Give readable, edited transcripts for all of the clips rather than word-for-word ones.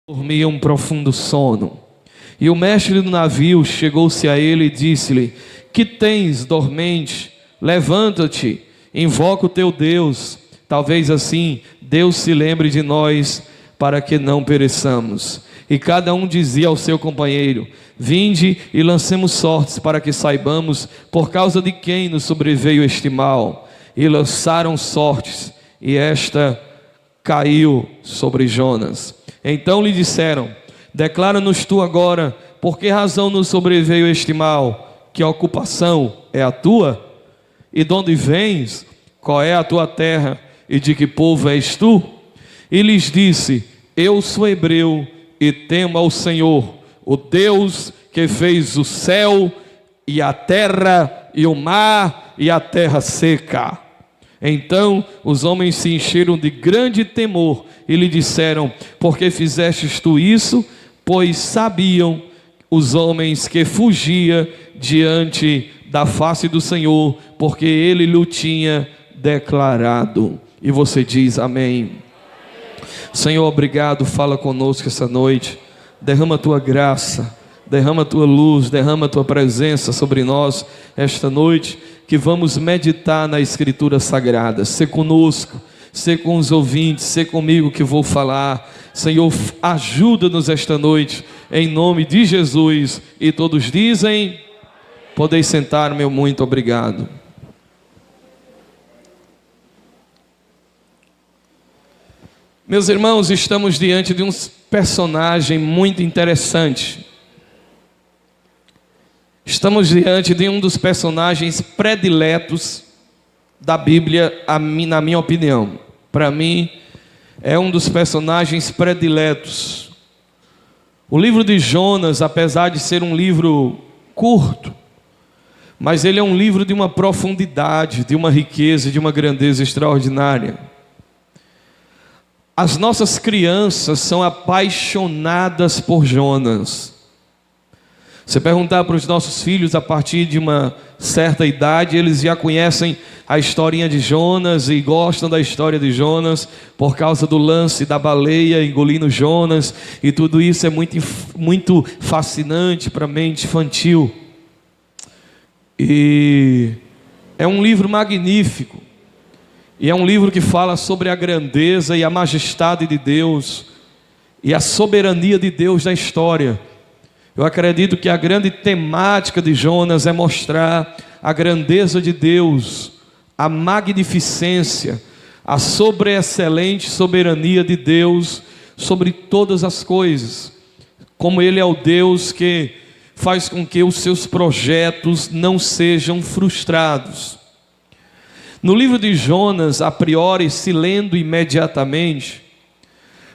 dormia um profundo sono. E o mestre do navio chegou-se a ele e disse-lhe: que tens, dormente? Levanta-te, invoca o teu Deus. Talvez assim Deus se lembre de nós, para que não pereçamos. E cada um dizia ao seu companheiro: vinde e lancemos sortes, para que saibamos por causa de quem nos sobreveio este mal. E lançaram sortes, e esta caiu sobre Jonas. Então lhe disseram: declara-nos tu agora, por que razão nos sobreveio este mal? Que ocupação é a tua? E de onde vens? Qual é a tua terra? E de que povo és tu? E lhes disse: eu sou hebreu e temo ao Senhor, o Deus que fez o céu e a terra e o mar e a terra seca. Então os homens se encheram de grande temor e lhe disseram: por que fizestes tu isso? Pois sabiam os homens que fugia diante da face do Senhor, porque ele lhe tinha declarado. E você diz amém. Senhor, obrigado, fala conosco essa noite, derrama a tua graça, derrama a tua luz, derrama a tua presença sobre nós esta noite, que vamos meditar na Escritura Sagrada. Sê conosco, sê com os ouvintes, sê comigo que vou falar. Senhor, ajuda-nos esta noite, em nome de Jesus. E todos dizem: podeis sentar, meu muito obrigado. Meus irmãos, estamos diante de um personagem muito interessante. Estamos diante de um dos personagens prediletos da Bíblia, na minha opinião. Para mim, é um dos personagens prediletos. O livro de Jonas, apesar de ser um livro curto, mas ele é um livro de uma profundidade, de uma riqueza, de uma grandeza extraordinária. As nossas crianças são apaixonadas por Jonas. Se perguntar para os nossos filhos a partir de uma certa idade, eles já conhecem a historinha de Jonas e gostam da história de Jonas por causa do lance da baleia engolindo Jonas, e tudo isso é muito fascinante para a mente infantil. E é um livro magnífico, e é um livro que fala sobre a grandeza e a majestade de Deus e a soberania de Deus na história. Eu acredito que a grande temática de Jonas é mostrar a grandeza de Deus, a magnificência, a sobreexcelente soberania de Deus sobre todas as coisas. Como Ele é o Deus que faz com que os seus projetos não sejam frustrados. No livro de Jonas, a priori, se lendo imediatamente,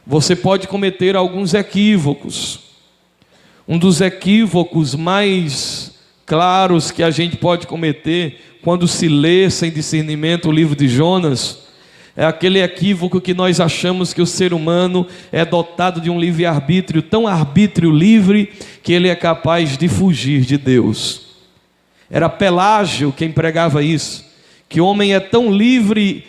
você pode cometer alguns equívocos. Um dos equívocos mais claros que a gente pode cometer quando se lê sem discernimento o livro de Jonas é aquele equívoco que nós achamos que o ser humano é dotado de um livre-arbítrio, tão arbítrio livre que ele é capaz de fugir de Deus. Era Pelágio quem pregava isso, que o homem é tão livre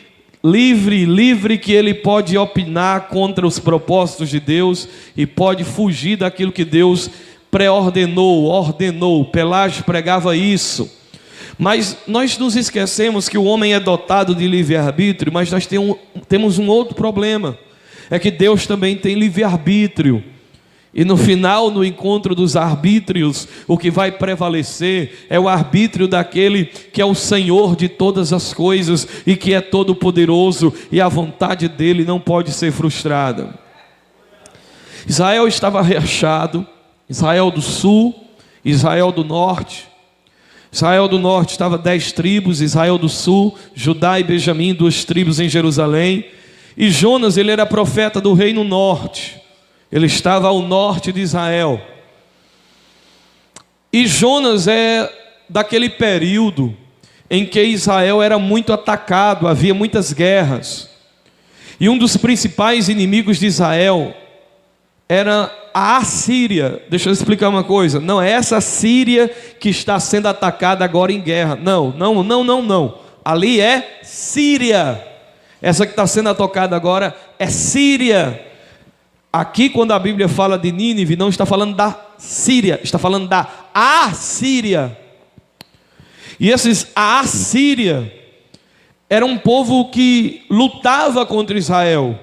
que ele pode opinar contra os propósitos de Deus e pode fugir daquilo que Deus pré-ordenou, ordenou. Pelágio pregava isso. Mas nós nos esquecemos que o homem é dotado de livre-arbítrio, mas nós temos um outro problema, é que Deus também tem livre-arbítrio. E no final, no encontro dos arbítrios, o que vai prevalecer é o arbítrio daquele que é o Senhor de todas as coisas e que é todo poderoso, e a vontade dele não pode ser frustrada. Israel estava reachado, Israel do sul, Israel do norte. Israel do norte estava 10 tribos, Israel do sul, Judá e Benjamim, 2 tribos em Jerusalém. E Jonas, ele era profeta do reino norte. Ele estava ao norte de Israel. E Jonas é daquele período em que Israel era muito atacado, havia muitas guerras. E um dos principais inimigos de Israel era a Assíria. Deixa eu explicar uma coisa. Não é essa Síria que está sendo atacada agora em guerra. Não. Ali é Síria. Essa que está sendo atacada agora é Síria. Aqui, quando a Bíblia fala de Nínive, não está falando da Síria, está falando da Assíria. E esses Assíria era um povo que lutava contra Israel,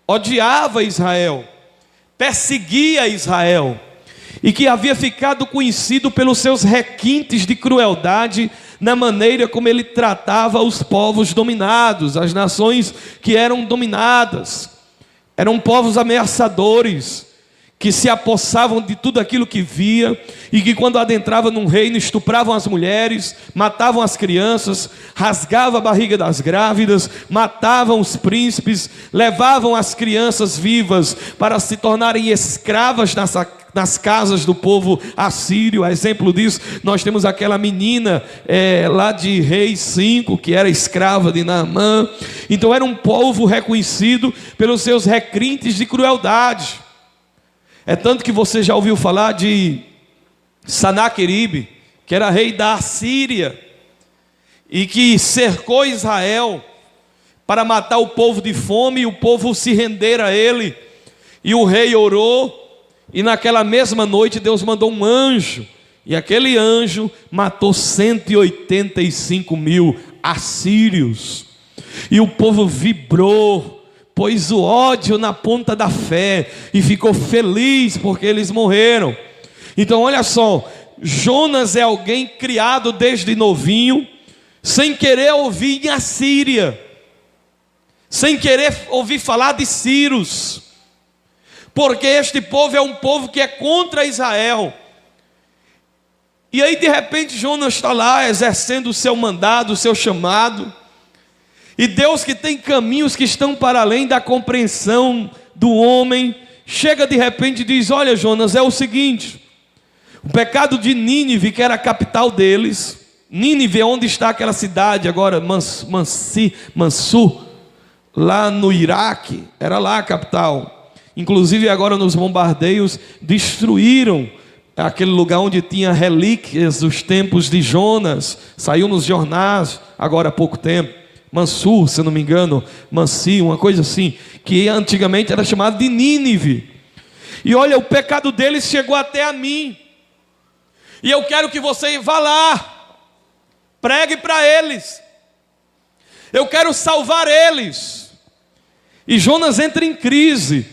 odiava Israel, perseguia Israel, e que havia ficado conhecido pelos seus requintes de crueldade na maneira como ele tratava os povos dominados, as nações que eram dominadas. Eram povos ameaçadores, que se apossavam de tudo aquilo que via, e que quando adentravam num reino, estupravam as mulheres, matavam as crianças, rasgavam a barriga das grávidas, matavam os príncipes, levavam as crianças vivas para se tornarem escravas nas casas do povo assírio. A exemplo disso, nós temos aquela menina lá de Reis 5, que era escrava de Naamã. Então era um povo reconhecido pelos seus requintes de crueldade. É tanto que você já ouviu falar de Sanaqueribe, que era rei da Assíria, e que cercou Israel para matar o povo de fome, e o povo se render a ele. E o rei orou, e naquela mesma noite Deus mandou um anjo, e aquele anjo matou 185 mil assírios. E o povo vibrou, pôs o ódio na ponta da fé e ficou feliz porque eles morreram. Então olha só, Jonas é alguém criado desde novinho, sem querer ouvir em Assíria, sem querer ouvir falar de Círios, porque este povo é um povo que é contra Israel. E aí de repente Jonas está lá exercendo o seu mandado, o seu chamado. E Deus, que tem caminhos que estão para além da compreensão do homem, chega de repente e diz: olha, Jonas, é o seguinte, o pecado de Nínive, que era a capital deles, Nínive é onde está aquela cidade agora, Mansur, lá no Iraque, era lá a capital. Inclusive agora nos bombardeios destruíram aquele lugar onde tinha relíquias dos tempos de Jonas, saiu nos jornais agora há pouco tempo. Mansur, se eu não me engano, Mansi, uma coisa assim, que antigamente era chamado de Nínive. E olha, o pecado deles chegou até a mim, e eu quero que você vá lá, pregue para eles, eu quero salvar eles. E Jonas entra em crise,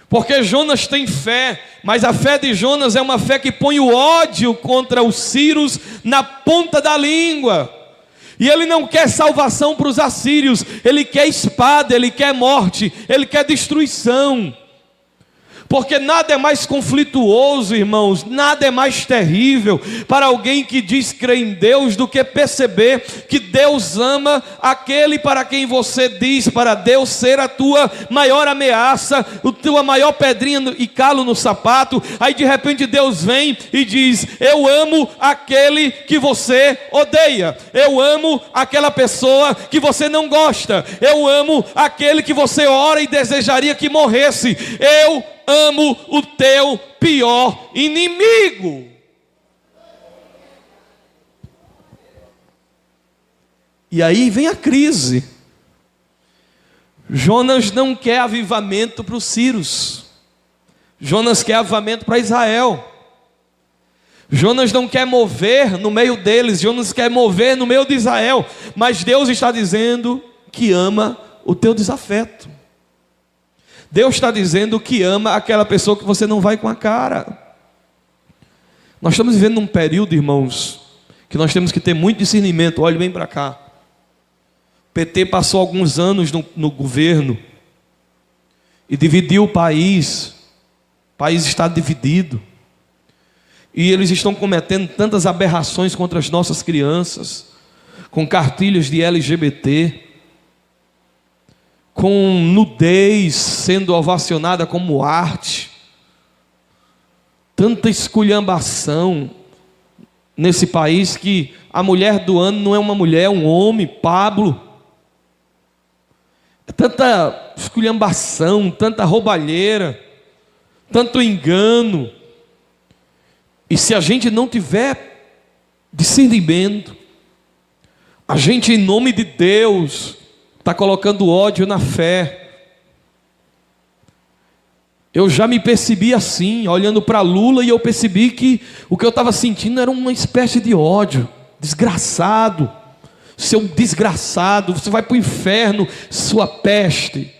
porque Jonas tem fé, mas a fé de Jonas é uma fé que põe o ódio contra os sírios na ponta da língua. E ele não quer salvação para os assírios, ele quer espada, ele quer morte, ele quer destruição. Porque nada é mais conflituoso, irmãos, nada é mais terrível para alguém que diz crer em Deus do que perceber que Deus ama aquele para quem você diz para Deus ser a tua maior ameaça, a tua maior pedrinha e calo no sapato. Aí de repente Deus vem e diz: eu amo aquele que você odeia, eu amo aquela pessoa que você não gosta, eu amo aquele que você ora e desejaria que morresse, eu amo o teu pior inimigo. E aí vem a crise. Jonas não quer avivamento para os sírios, Jonas quer avivamento para Israel. Jonas não quer mover no meio deles, Jonas quer mover no meio de Israel. Mas Deus está dizendo que ama o teu desafeto. Deus está dizendo que ama aquela pessoa que você não vai com a cara. Nós estamos vivendo num período, irmãos, que nós temos que ter muito discernimento. Olhe bem para cá. O PT passou alguns anos no governo e dividiu o país. O país está dividido. E eles estão cometendo tantas aberrações contra as nossas crianças, com cartilhas de LGBT, com nudez sendo ovacionada como arte, tanta esculhambação nesse país, que a mulher do ano não é uma mulher, é um homem, Pablo. Tanta esculhambação, tanta roubalheira, tanto engano. E se a gente não tiver discernimento, a gente, em nome de Deus, está colocando ódio na fé. Eu já me percebi assim, olhando para Lula, e eu percebi que o que eu estava sentindo era uma espécie de ódio. Desgraçado, seu desgraçado, você vai para o inferno, sua peste.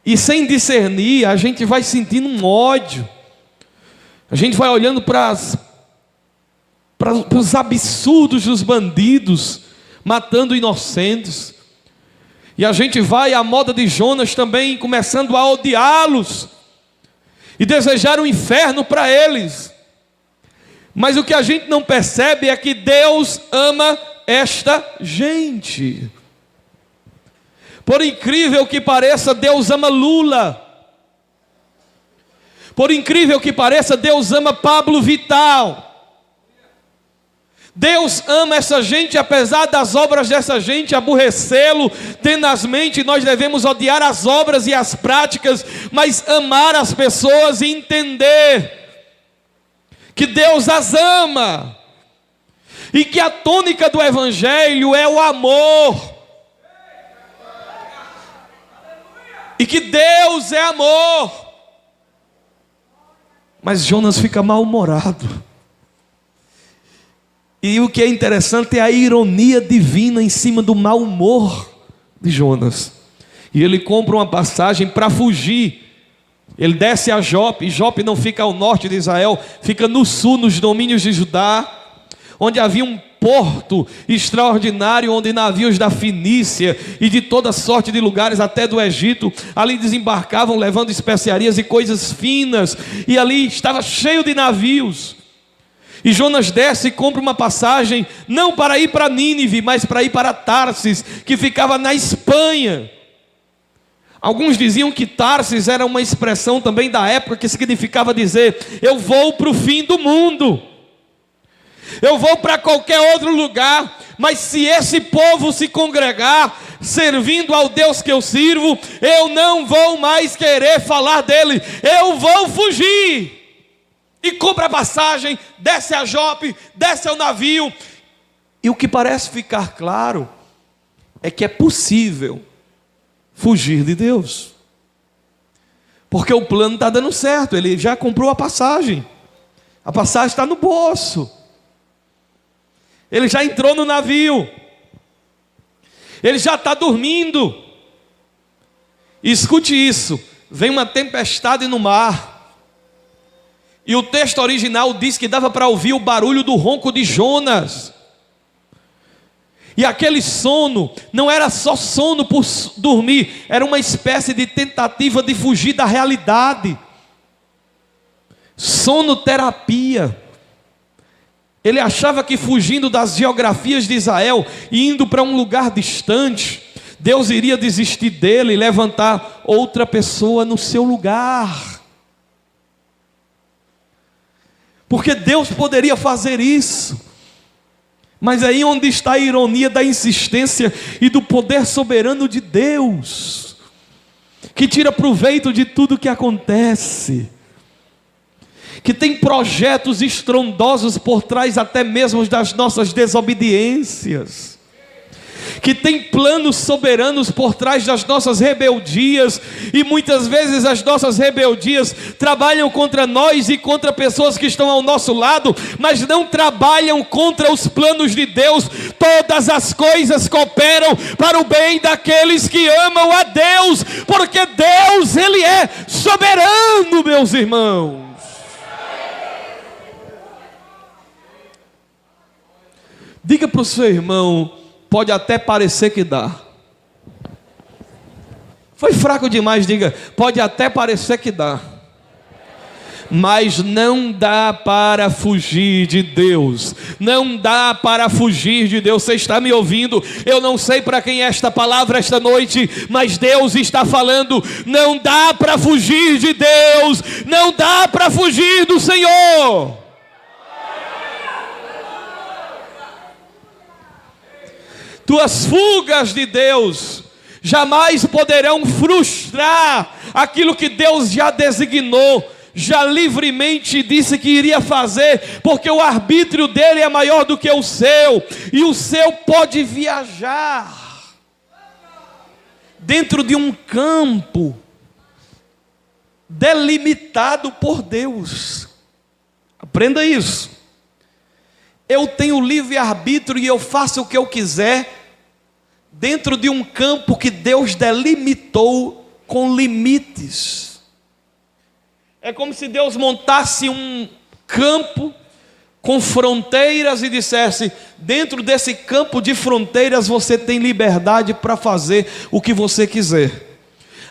E sem discernir, a gente vai sentindo um ódio. A gente vai olhando para os absurdos dos bandidos, matando inocentes. E a gente vai, à moda de Jonas também, começando a odiá-los e desejar um inferno para eles. Mas o que a gente não percebe é que Deus ama esta gente. Por incrível que pareça, Deus ama Lula. Por incrível que pareça, Deus ama Pablo Vittal. Deus ama essa gente, apesar das obras dessa gente aborrecê-lo tenazmente. Nós devemos odiar as obras e as práticas, mas amar as pessoas e entender que Deus as ama, e que a tônica do Evangelho é o amor, e que Deus é amor. Mas Jonas fica mal-humorado. E o que é interessante é a ironia divina em cima do mau humor de Jonas. E ele compra uma passagem para fugir. Ele desce a Jope, e Jope não fica ao norte de Israel, fica no sul, nos domínios de Judá, onde havia um porto extraordinário, onde navios da Fenícia e de toda sorte de lugares, até do Egito, ali desembarcavam levando especiarias e coisas finas, e ali estava cheio de navios. E Jonas desce e compra uma passagem, não para ir para Nínive, mas para ir para Tarsis, que ficava na Espanha. Alguns diziam que Tarsis era uma expressão também da época, que significava dizer: eu vou para o fim do mundo, eu vou para qualquer outro lugar, mas se esse povo se congregar, servindo ao Deus que eu sirvo, eu não vou mais querer falar dele, eu vou fugir. E compra a passagem, desce a Jope, desce ao navio. E o que parece ficar claro é que é possível fugir de Deus, porque o plano está dando certo. Ele já comprou a passagem está no bolso, ele já entrou no navio, ele já está dormindo. E escute isso: vem uma tempestade no mar, e o texto original diz que dava para ouvir o barulho do ronco de Jonas. E aquele sono não era só sono por dormir, era uma espécie de tentativa de fugir da realidade. Sonoterapia. Ele achava que fugindo das geografias de Israel e indo para um lugar distante, Deus iria desistir dele e levantar outra pessoa no seu lugar. Porque Deus poderia fazer isso. Mas aí onde está a ironia da insistência e do poder soberano de Deus, que tira proveito de tudo que acontece, que tem projetos estrondosos por trás até mesmo das nossas desobediências, que tem planos soberanos por trás das nossas rebeldias, e muitas vezes as nossas rebeldias trabalham contra nós e contra pessoas que estão ao nosso lado, mas não trabalham contra os planos de Deus. Todas as coisas cooperam para o bem daqueles que amam a Deus, porque Deus, Ele é soberano, meus irmãos. Diga para o seu irmão: pode até parecer que dá. Foi fraco demais, diga: pode até parecer que dá, mas não dá para fugir de Deus. Não dá para fugir de Deus. Você está me ouvindo? Eu não sei para quem é esta palavra esta noite, mas Deus está falando. Não dá para fugir de Deus, não dá para fugir do Senhor. Tuas fugas de Deus jamais poderão frustrar aquilo que Deus já designou, já livremente disse que iria fazer, porque o arbítrio dele é maior do que o seu, e o seu pode viajar dentro de um campo delimitado por Deus. Aprenda isso. Eu tenho livre-arbítrio e eu faço o que eu quiser dentro de um campo que Deus delimitou com limites. É como se Deus montasse um campo com fronteiras e dissesse: dentro desse campo de fronteiras você tem liberdade para fazer o que você quiser.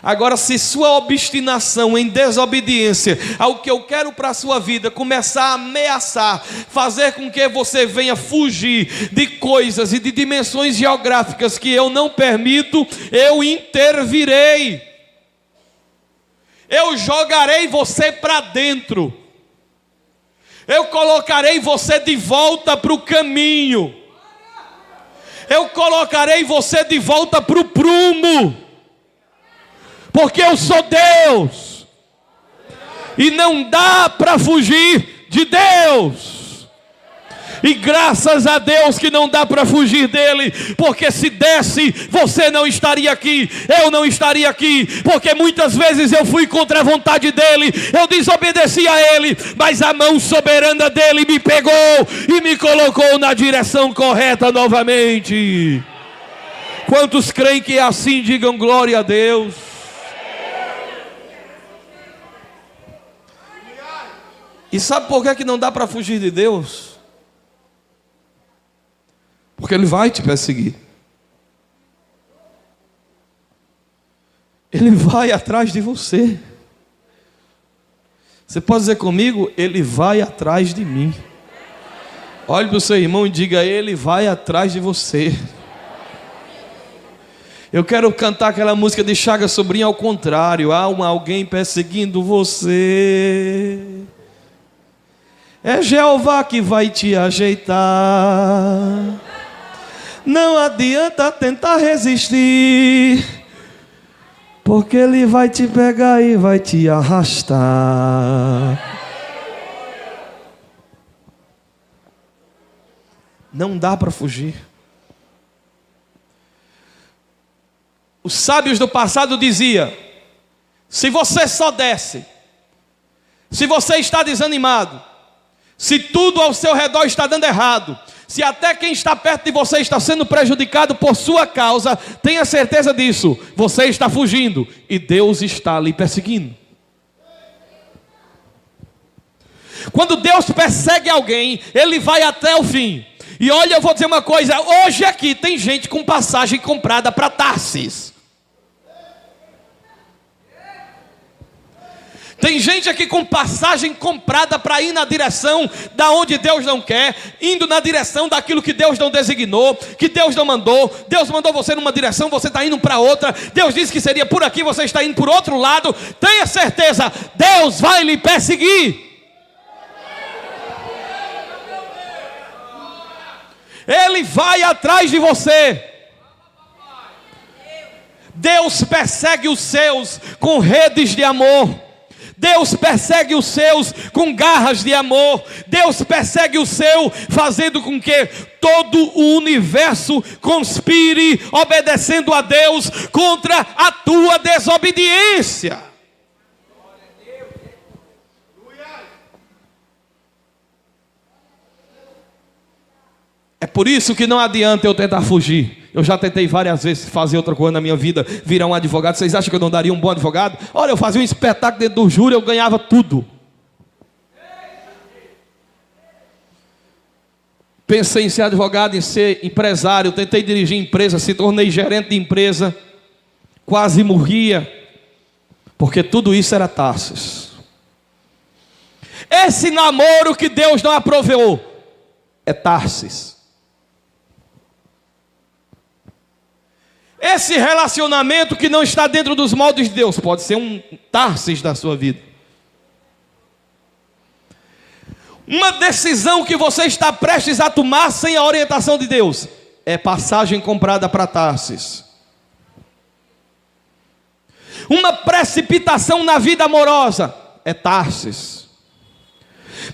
Agora, se sua obstinação em desobediência ao que eu quero para a sua vida começar a ameaçar, fazer com que você venha fugir de coisas e de dimensões geográficas que eu não permito, eu intervirei. Eu jogarei você para dentro. Eu colocarei você de volta para o caminho. Eu colocarei você de volta para o prumo. Porque eu sou Deus. E não dá para fugir de Deus. E graças a Deus que não dá para fugir dele. Porque se desse, você não estaria aqui. Eu não estaria aqui. Porque muitas vezes eu fui contra a vontade dele. Eu desobedeci a ele. Mas a mão soberana dele me pegou e me colocou na direção correta novamente. Quantos creem que é assim? Digam glória a Deus. E sabe por que não dá para fugir de Deus? Porque Ele vai te perseguir. Ele vai atrás de você. Você pode dizer comigo: Ele vai atrás de mim. Olhe para o seu irmão e diga: Ele vai atrás de você. Eu quero cantar aquela música de Chagas Sobrinho ao contrário. Há alguém perseguindo você. É Jeová que vai te ajeitar. Não adianta tentar resistir, porque Ele vai te pegar e vai te arrastar. Não dá para fugir. Os sábios do passado diziam: se você só desce, se você está desanimado, se tudo ao seu redor está dando errado, se até quem está perto de você está sendo prejudicado por sua causa, tenha certeza disso, você está fugindo e Deus está lhe perseguindo. Quando Deus persegue alguém, Ele vai até o fim. E olha, eu vou dizer uma coisa: hoje aqui tem gente com passagem comprada para Tarsis. Tem gente aqui com passagem comprada para ir na direção da onde Deus não quer, indo na direção daquilo que Deus não designou, que Deus não mandou. Deus mandou você numa direção, você está indo para outra. Deus disse que seria por aqui, você está indo por outro lado. Tenha certeza, Deus vai lhe perseguir. Ele vai atrás de você. Deus persegue os seus com redes de amor. Deus persegue os seus com garras de amor. Deus persegue o seu fazendo com que todo o universo conspire, obedecendo a Deus, contra a tua desobediência. É por isso que não adianta eu tentar fugir. Eu já tentei várias vezes fazer outra coisa na minha vida, virar um advogado. Vocês acham que eu não daria um bom advogado? Olha, eu fazia um espetáculo dentro do júri, eu ganhava tudo. Pensei em ser advogado, em ser empresário. Tentei dirigir empresa, se tornei gerente de empresa. Quase morria, porque tudo isso era Tarsis. Esse namoro que Deus não aprovou é Tarsis. Esse relacionamento que não está dentro dos moldes de Deus pode ser um Tarsis da sua vida. Uma decisão que você está prestes a tomar sem a orientação de Deus é passagem comprada para Tarsis. Uma precipitação na vida amorosa é Tarsis.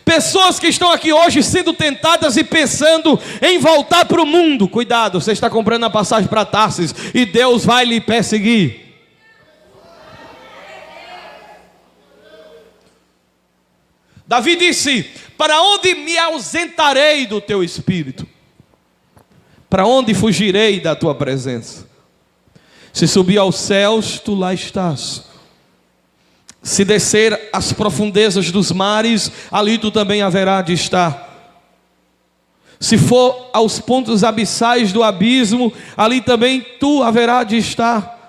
Pessoas que estão aqui hoje sendo tentadas e pensando em voltar para o mundo. Cuidado, você está comprando a passagem para Tarsis e Deus vai lhe perseguir. Davi disse: para onde me ausentarei do teu espírito? Para onde fugirei da tua presença? Se subir aos céus, tu lá estás. Se descer às profundezas dos mares, ali tu também haverá de estar. Se for aos pontos abissais do abismo, ali também tu haverá de estar.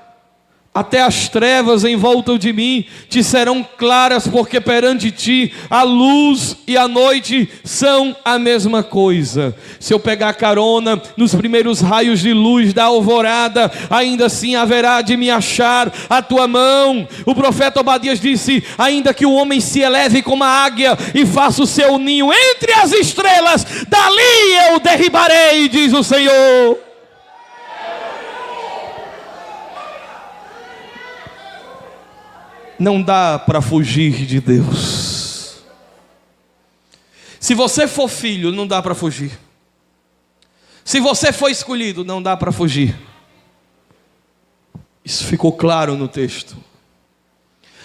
Até as trevas em volta de mim te serão claras, porque perante ti a luz e a noite são a mesma coisa. Se eu pegar carona nos primeiros raios de luz da alvorada, ainda assim haverá de me achar a tua mão. O profeta Obadias disse: ainda que o homem se eleve como a águia e faça o seu ninho entre as estrelas, dali eu derribarei, diz o Senhor. Não dá para fugir de Deus. Se você for filho, não dá para fugir. Se você for escolhido, não dá para fugir. Isso ficou claro no texto.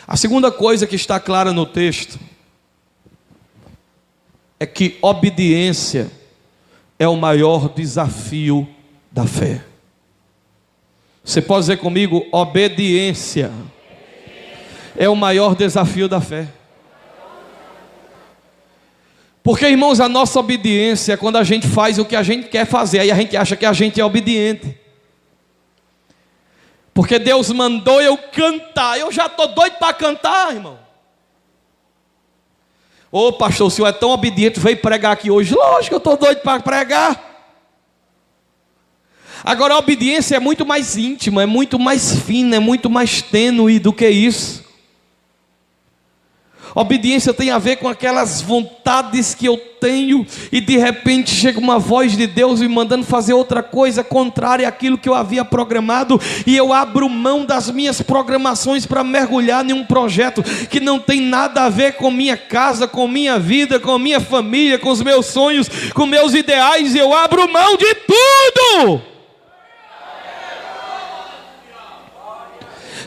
A segunda coisa que está clara no texto é que obediência é o maior desafio da fé. Você pode dizer comigo: obediência é o maior desafio da fé. Porque, irmãos, a nossa obediência é quando a gente faz o que a gente quer fazer, aí a gente acha que a gente é obediente. Porque Deus mandou eu cantar, eu já estou doido para cantar, irmão. Ô pastor, o senhor é tão obediente, veio pregar aqui hoje. Lógico que eu estou doido para pregar. Agora a obediência é muito mais íntima, é muito mais fina, é muito mais tênue do que isso. Obediência tem a ver com aquelas vontades que eu tenho e de repente chega uma voz de Deus me mandando fazer outra coisa contrária àquilo que eu havia programado, e eu abro mão das minhas programações para mergulhar em um projeto que não tem nada a ver com minha casa, com minha vida, com minha família, com os meus sonhos, com meus ideais, e eu abro mão de tudo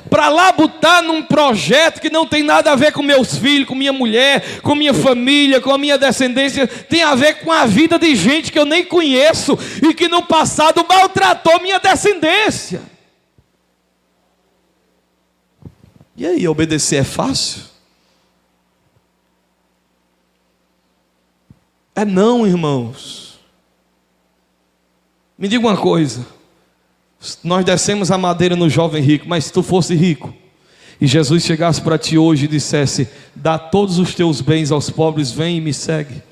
para lá botar num projeto que não tem nada a ver com meus filhos, com minha mulher, com minha família, com a minha descendência. Tem a ver com a vida de gente que eu nem conheço e que no passado maltratou minha descendência. E aí, obedecer é fácil? É não, irmãos. Me diga uma coisa: nós descemos a madeira no jovem rico, mas se tu fosse rico e Jesus chegasse para ti hoje e dissesse: dá todos os teus bens aos pobres, vem e me segue.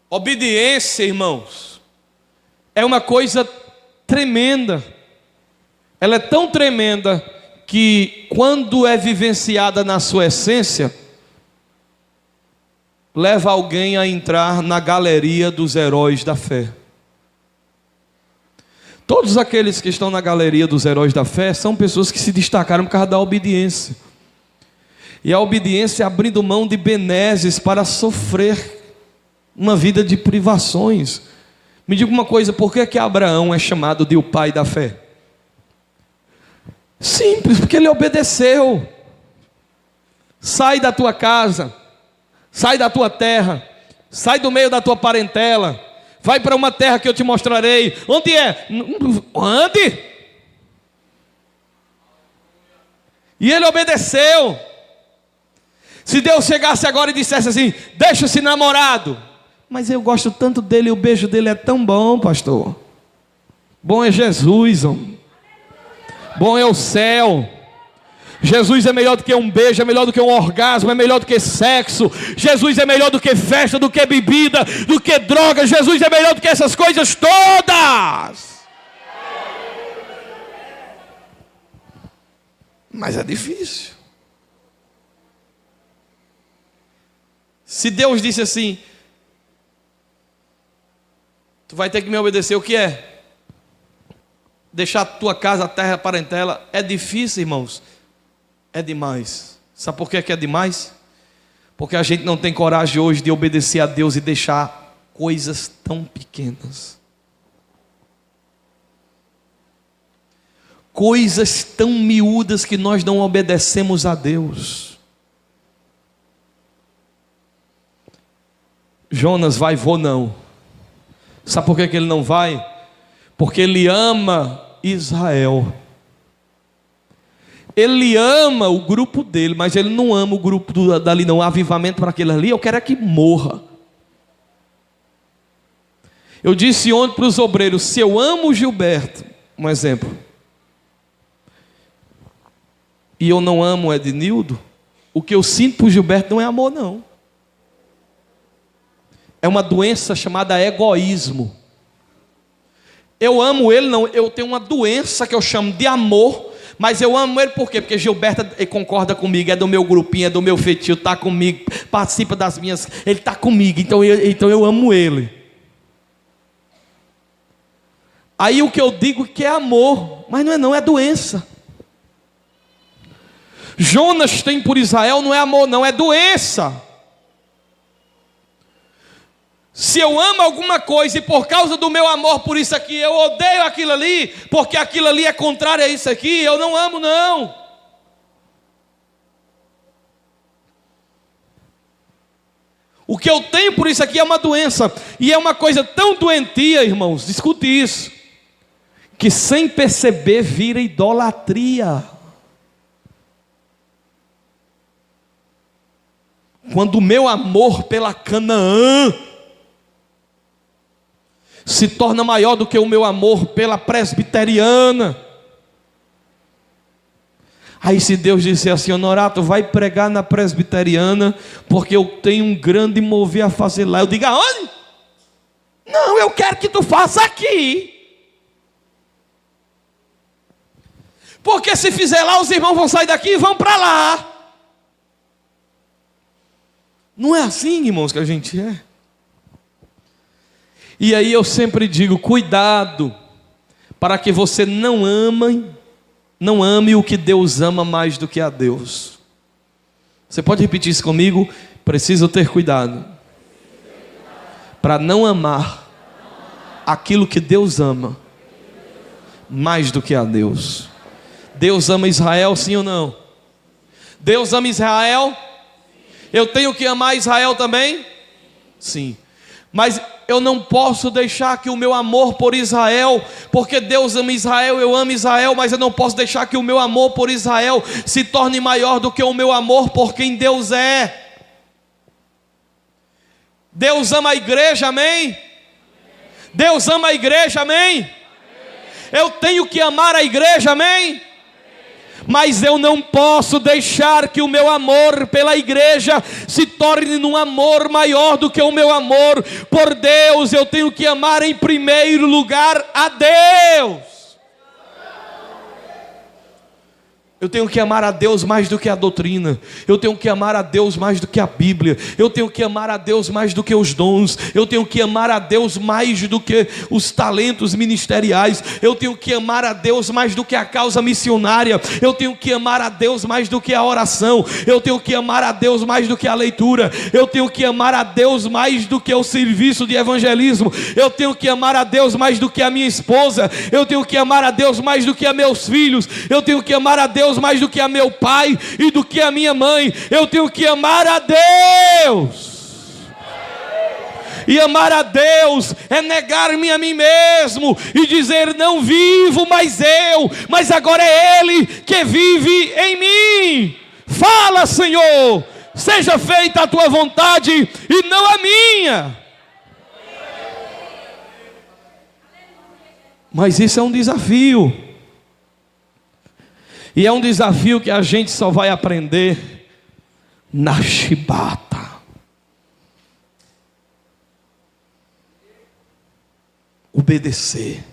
Obediência, irmãos, é uma coisa tremenda. Ela é tão tremenda que, quando é vivenciada na sua essência, leva alguém a entrar na galeria dos heróis da fé. Todos aqueles que estão na galeria dos heróis da fé são pessoas que se destacaram por causa da obediência. E a obediência abrindo mão de benesses para sofrer uma vida de privações. Me diga uma coisa: por que Abraão é chamado de o pai da fé? Simples, porque ele obedeceu. Sai da tua casa, sai da tua terra, sai do meio da tua parentela, vai para uma terra que eu te mostrarei. Onde é? Ande. E ele obedeceu. Se Deus chegasse agora e dissesse assim: deixa esse namorado, mas eu gosto tanto dele, o beijo dele é tão bom, pastor. Bom é Jesus, homem. Bom é o céu. Jesus é melhor do que um beijo, é melhor do que um orgasmo, é melhor do que sexo. Jesus é melhor do que festa, do que bebida, do que droga. Jesus é melhor do que essas coisas todas. Mas é difícil. Se Deus disse assim: tu vai ter que me obedecer, o que é? Deixar a tua casa, a terra, a parentela. É difícil, irmãos. É demais. Sabe por que é demais? Porque a gente não tem coragem hoje de obedecer a Deus e deixar coisas tão pequenas. coisas tão miúdas que nós não obedecemos a Deus. Jonas vai, vou não. Sabe por que ele não vai? Porque ele ama Israel. Ele ama o grupo dele, mas ele não ama o grupo dali não. O avivamento para aquele ali, eu quero é que morra. Eu disse ontem para os obreiros, se eu amo o Gilberto, um exemplo, e eu não amo o Ednildo, o que eu sinto por Gilberto não é amor não. É uma doença chamada egoísmo. Eu amo ele não, eu tenho uma doença que eu chamo de amor, mas eu amo ele por quê? Porque Gilberto ele concorda comigo, é do meu grupinho, é do meu feitio, está comigo, participa das minhas, ele está comigo, então eu amo ele. Aí o que eu digo que é amor, mas não é não, é doença. Jonas tem por Israel não é amor não, é doença. Se eu amo alguma coisa e por causa do meu amor por isso aqui, eu odeio aquilo ali, porque aquilo ali é contrário a isso aqui, eu não amo não. O que eu tenho por isso aqui é uma doença, e é uma coisa tão doentia, irmãos, escute isso, que sem perceber vira idolatria. Quando o meu amor pela Canaã se torna maior do que o meu amor pela presbiteriana. Aí se Deus disser assim, Honorato, vai pregar na presbiteriana, porque eu tenho um grande mover a fazer lá. Eu digo, aonde? Não, eu quero que tu faça aqui. Porque se fizer lá, os irmãos vão sair daqui e vão para lá. Não é assim, irmãos, que a gente é. E aí eu sempre digo, cuidado, para que você não ame o que Deus ama mais do que a Deus. Você pode repetir isso comigo? Preciso ter cuidado, para não amar aquilo que Deus ama mais do que a Deus. Deus ama Israel, sim ou não? Deus ama Israel? Eu tenho que amar Israel também? Sim. Mas eu não posso deixar que o meu amor por Israel, porque Deus ama Israel, eu amo Israel, mas eu não posso deixar que o meu amor por Israel se torne maior do que o meu amor por quem Deus é. Deus ama a igreja, amém? Deus ama a igreja, amém? Eu tenho que amar a igreja, amém? Mas eu não posso deixar que o meu amor pela igreja se torne num amor maior do que o meu amor por Deus. Eu tenho que amar em primeiro lugar a Deus. Eu tenho que amar a Deus mais do que a doutrina. Eu tenho que amar a Deus mais do que a Bíblia. Eu tenho que amar a Deus mais do que os dons. Eu tenho que amar a Deus mais do que os talentos ministeriais. Eu tenho que amar a Deus mais do que a causa missionária. Eu tenho que amar a Deus mais do que a oração. Eu tenho que amar a Deus mais do que a leitura. Eu tenho que amar a Deus mais do que o serviço de evangelismo. Eu tenho que amar a Deus mais do que a minha esposa. Eu tenho que amar a Deus mais do que a meus filhos. Eu tenho que amar a Deus mais do que a meu pai e do que a minha mãe. Eu tenho que amar a Deus. E amar a Deus é negar-me a mim mesmo e dizer, não vivo mais eu, mas agora é Ele que vive em mim. Fala, Senhor, seja feita a tua vontade e não a minha. Mas isso é um desafio. E é um desafio que a gente só vai aprender na chibata. Obedecer.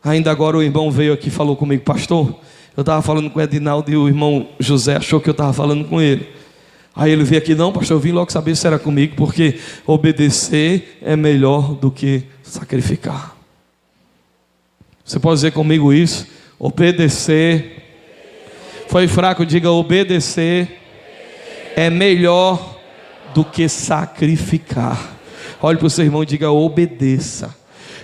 Ainda agora o irmão veio aqui e falou comigo, pastor, eu estava falando com o Edinaldo e o irmão José achou que eu estava falando com ele. Aí ele veio aqui, não pastor, eu vim logo saber se era comigo, porque obedecer é melhor do que sacrificar. Você pode dizer comigo isso? Obedecer, foi fraco, diga obedecer é melhor do que sacrificar. Olhe para o seu irmão e diga obedeça.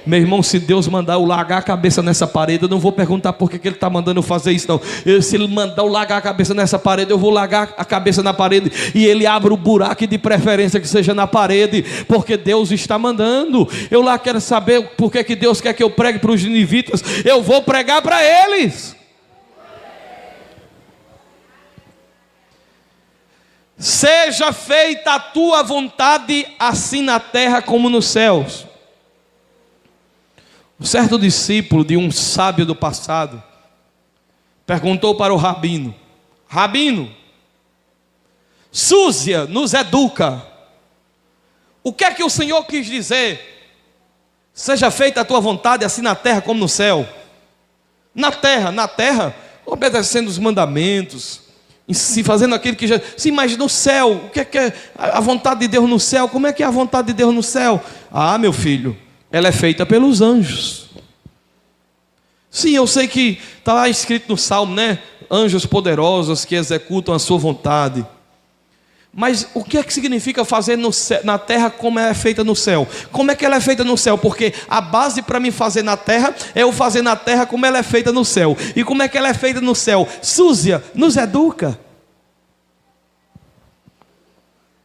Meu irmão, se Deus mandar eu largar a cabeça nessa parede, eu não vou perguntar por que Ele está mandando eu fazer isso, não. Se Ele mandar eu largar a cabeça nessa parede, eu vou largar a cabeça na parede, e Ele abre o buraco, e de preferência que seja na parede, porque Deus está mandando. Eu lá quero saber por que Deus quer que eu pregue para os ninivitas. Eu vou pregar para eles. Seja feita a tua vontade, assim na terra como nos céus. Um certo discípulo de um sábio do passado perguntou para o rabino: Rabino, Súzia nos educa. O que é que o Senhor quis dizer? Seja feita a tua vontade, assim na terra como no céu. Na terra, obedecendo os mandamentos, se fazendo aquilo que já... Sim, mas no céu, o que é a vontade de Deus no céu? Como é que é a vontade de Deus no céu? Ah, meu filho, ela é feita pelos anjos. Sim, eu sei que está lá escrito no Salmo, né? Anjos poderosos que executam a sua vontade. Mas o que é que significa fazer no céu, na terra como é feita no céu? Como é que ela é feita no céu? Porque a base para mim fazer na terra é eu fazer na terra como ela é feita no céu. E como é que ela é feita no céu? Súzia nos educa.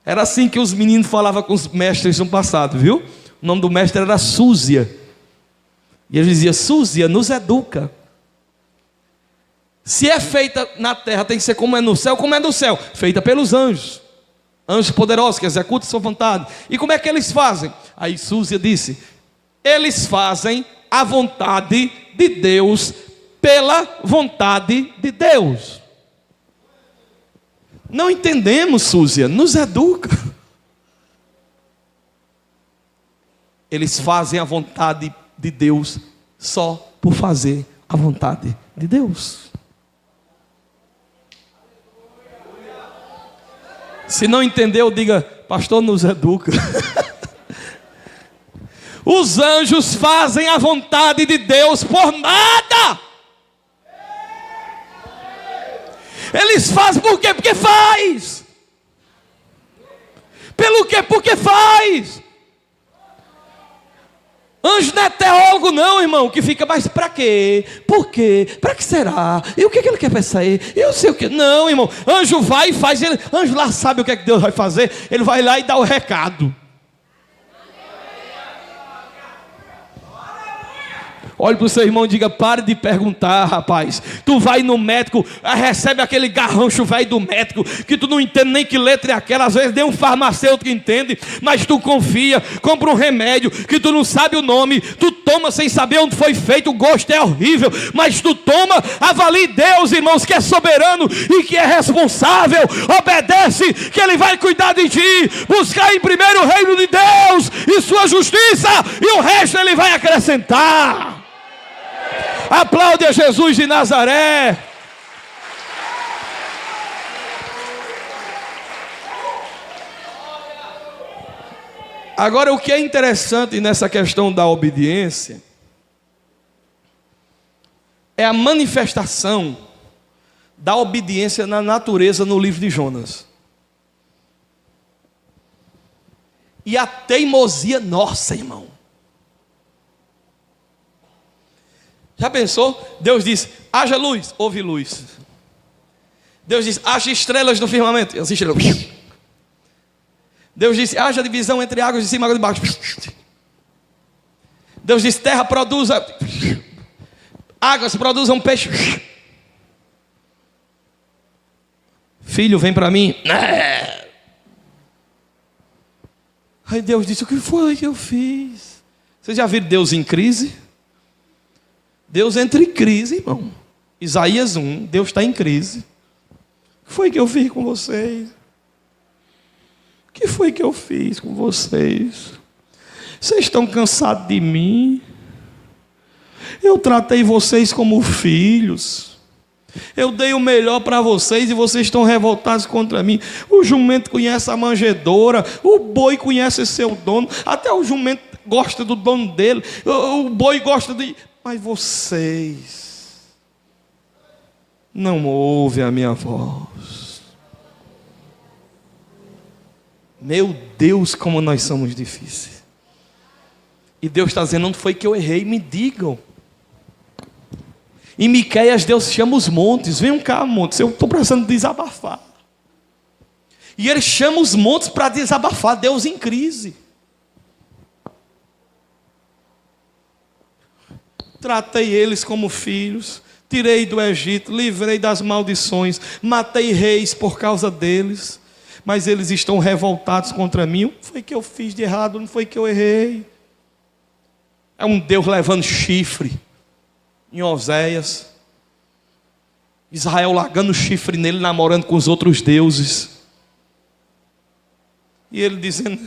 Era assim que os meninos falavam com os mestres no passado, viu? O nome do mestre era Súzia. E ele dizia: Súzia nos educa. Se é feita na terra, tem que ser como é no céu. Como é no céu? Feita pelos anjos. Anjos poderosos que executam sua vontade. E como é que eles fazem? Aí Súzia disse: eles fazem a vontade de Deus pela vontade de Deus. Não entendemos, Súzia, nos educa. Eles fazem a vontade de Deus só por fazer a vontade de Deus. Se não entendeu, diga: pastor, nos educa. Os anjos fazem a vontade de Deus por nada. Eles fazem por quê? Porque faz. Pelo quê? Porque faz. Anjo não é teólogo não, irmão, que fica, mas para quê? Por quê? Para que será? E o que ele quer pensar aí? Eu sei o que. Não, irmão, anjo vai e faz. Anjo lá sabe o que é que Deus vai fazer. Ele vai lá e dá o recado. Olhe para o seu irmão e diga: pare de perguntar, rapaz. Tu vai no médico, recebe aquele garrancho velho do médico, que tu não entende nem que letra é aquela. Às vezes nem um farmacêutico entende, mas tu confia, compra um remédio que tu não sabe o nome, tu toma sem saber onde foi feito, o gosto é horrível, mas tu toma. Avalie Deus, irmãos, que é soberano e que é responsável. Obedece, que Ele vai cuidar de ti. Buscar em primeiro o reino de Deus e sua justiça, e o resto Ele vai acrescentar. Aplaude a Jesus de Nazaré. Agora, o que é interessante nessa questão da obediência é a manifestação da obediência na natureza no livro de Jonas. E a teimosia nossa, irmão. Já pensou? Deus diz: haja luz, houve luz. Deus diz: haja estrelas no firmamento, e as estrelas. Deus disse: haja divisão entre águas de cima e águas de baixo. Deus diz: terra produza, águas produzam peixe. Filho, vem para mim. Aí Deus disse: o que foi que eu fiz? Vocês já viram Deus em crise? Deus entra em crise, irmão. Isaías 1, Deus está em crise. O que foi que eu fiz com vocês? O que foi que eu fiz com vocês? Vocês estão cansados de mim? Eu tratei vocês como filhos. Eu dei o melhor para vocês e vocês estão revoltados contra mim. O jumento conhece a manjedoura, o boi conhece seu dono, até o jumento gosta do dono dele, o boi gosta de... Mas vocês não ouvem a minha voz. Meu Deus, como nós somos difíceis. E Deus está dizendo: não foi que eu errei, me digam. Em Miqueias Deus chama os montes: venham cá, montes, eu estou precisando desabafar. E Ele chama os montes para desabafar. Deus em crise. Tratei eles como filhos, tirei do Egito, livrei das maldições, matei reis por causa deles, mas eles estão revoltados contra mim. Não foi que eu fiz de errado, não foi que eu errei. É um Deus levando chifre em Oséias, Israel largando chifre nele, namorando com os outros deuses, e ele dizendo: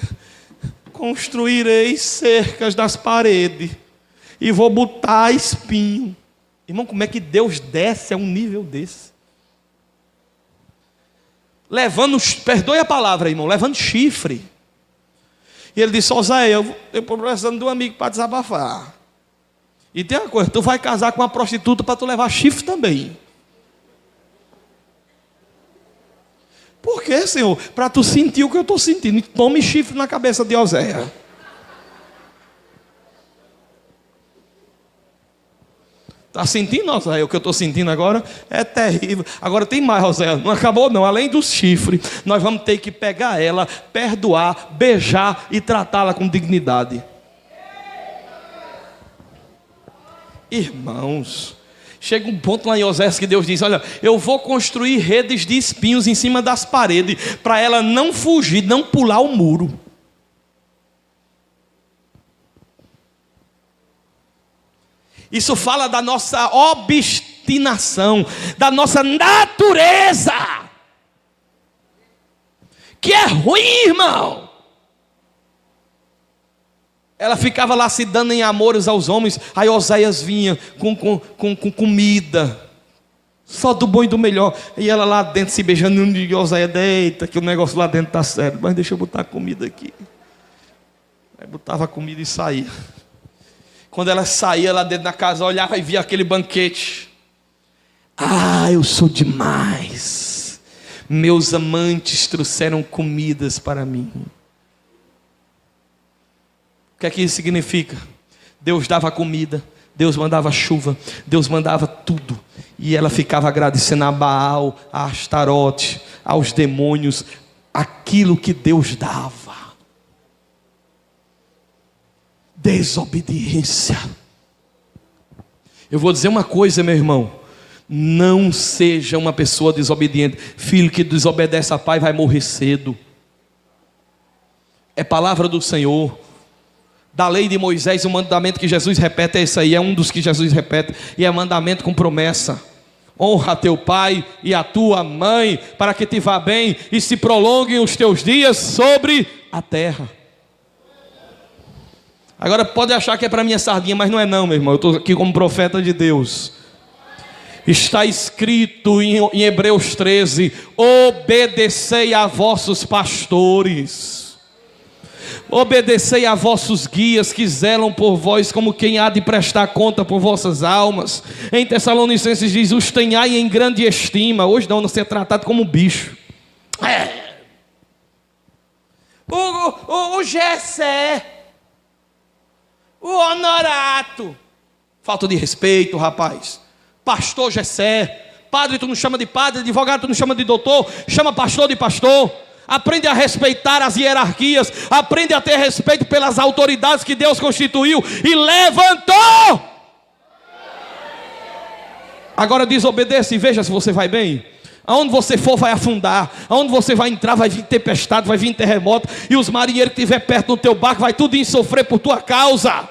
construirei cercas das paredes e vou botar espinho. Irmão, como é que Deus desce a um nível desse? Levando, perdoe a palavra, irmão, levando chifre. E ele disse: Oséias, eu estou precisando de um amigo para desabafar. E tem uma coisa: tu vai casar com uma prostituta para tu levar chifre também. Por quê, Senhor? Para tu sentir o que eu estou sentindo. Tome chifre na cabeça de Oséias. Está sentindo, Oséias? O que eu estou sentindo agora é terrível. Agora tem mais, Oséias. Não acabou não. Além dos chifres, nós vamos ter que pegar ela, perdoar, beijar e tratá-la com dignidade. Irmãos, chega um ponto lá em Oséias que Deus diz: olha, eu vou construir redes de espinhos em cima das paredes, para ela não fugir, não pular o muro. Isso fala da nossa obstinação, da nossa natureza, que é ruim, irmão. Ela ficava lá se dando em amores aos homens. Aí Oséias vinha com comida, só do bom e do melhor. E ela lá dentro se beijando. E Oséias: deita, que o negócio lá dentro está sério, mas deixa eu botar a comida aqui. Aí botava a comida e saía. Quando ela saía lá dentro da casa, olhava e via aquele banquete. Ah, eu sou demais. Meus amantes trouxeram comidas para mim. O que é que isso significa? Deus dava comida, Deus mandava chuva, Deus mandava tudo. E ela ficava agradecendo a Baal, a Astarote, aos demônios, aquilo que Deus dava. Desobediência. Eu vou dizer uma coisa, meu irmão: não seja uma pessoa desobediente. Filho que desobedece a pai vai morrer cedo. É palavra do Senhor. Da lei de Moisés, o mandamento que Jesus repete é esse aí, é um dos que Jesus repete, e é mandamento com promessa: honra a teu pai e a tua mãe, para que te vá bem e se prolonguem os teus dias sobre a terra. Agora pode achar que é para minha sardinha, mas não é não, meu irmão. Eu estou aqui como profeta de Deus. Está escrito em Hebreus 13: obedecei a vossos pastores, obedecei a vossos guias, que zelam por vós como quem há de prestar conta por vossas almas. Em Tessalonicenses diz: os tenhai em grande estima. Hoje não ser tratado como bicho. O Gessé, o Honorato. Falta de respeito, rapaz. Pastor Gessé. Padre tu não chama de padre, advogado tu não chama de doutor, chama pastor de pastor. Aprende a respeitar as hierarquias, aprende a ter respeito pelas autoridades que Deus constituiu e levantou. Agora desobedeça e veja se você vai bem. Aonde você for vai afundar, aonde você vai entrar vai vir tempestade, vai vir terremoto, e os marinheiros que estiver perto do teu barco vai tudo em sofrer por tua causa.